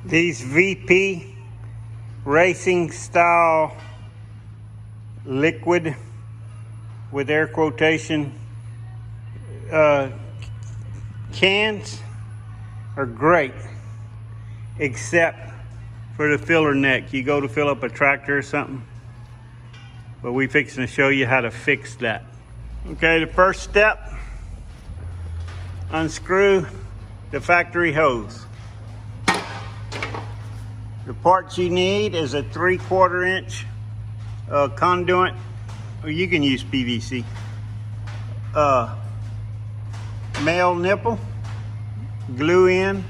These VP racing style liquid with air quotation cans are great, except for the filler neck. You go to fill up a tractor or something, but we fixing to show you how to fix that. Okay, the first step, unscrew the factory hose. The parts you need is a 3/4 inch conduit, or you can use PVC. Male nipple, glue in,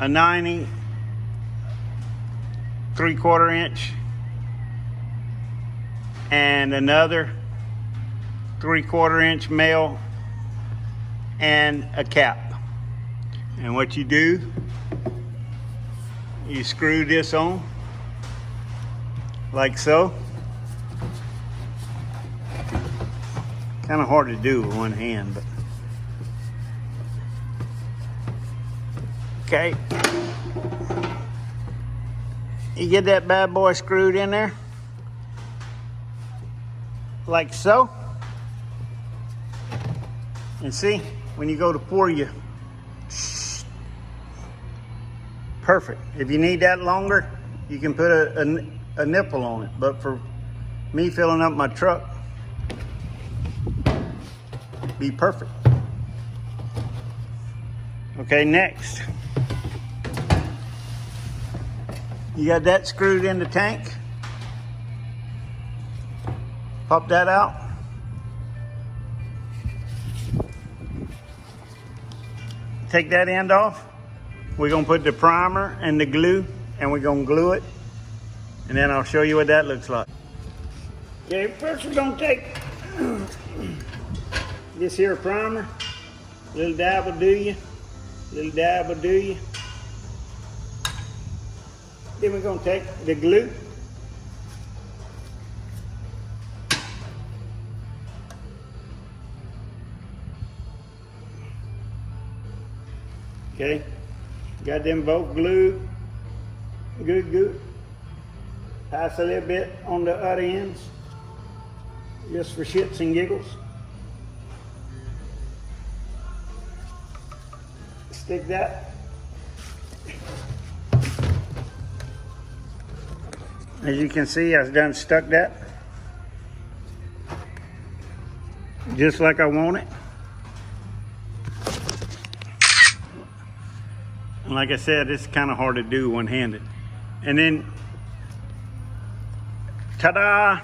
a 90 3/4 inch, and another 3/4 inch male, and a cap. And what you do, you screw this on like so. Kind of hard to do with one hand, but okay. You get that bad boy screwed in there like so. And see, when you go to pour, you perfect. If you need that longer, you can put a nipple on it. But for me filling up my truck, be perfect. Okay, next. You got that screwed in the tank. Pop that out. Take that end off. We're gonna put the primer and the glue, and we're gonna glue it. And then I'll show you what that looks like. Okay, first we're gonna take this here primer. Little dab will do you. Little dab will do you. Then we're gonna take the glue. Okay, got them both glued. Good. Pass a little bit on the other ends, just for shits and giggles. Stick that. As you can see, I've done stuck that just like I want it. And like I said, it's kind of hard to do one-handed. And then, ta-da!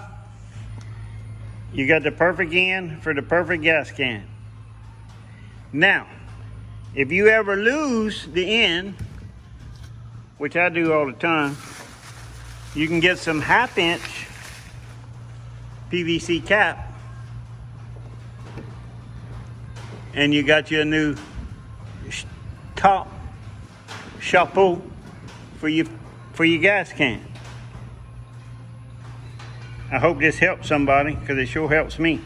You got the perfect end for the perfect gas can. Now, if you ever lose the end, which I do all the time, you can get some 1/2 inch PVC cap, and you got your new top chapeau for your gas can. I hope this helps somebody, because it sure helps me.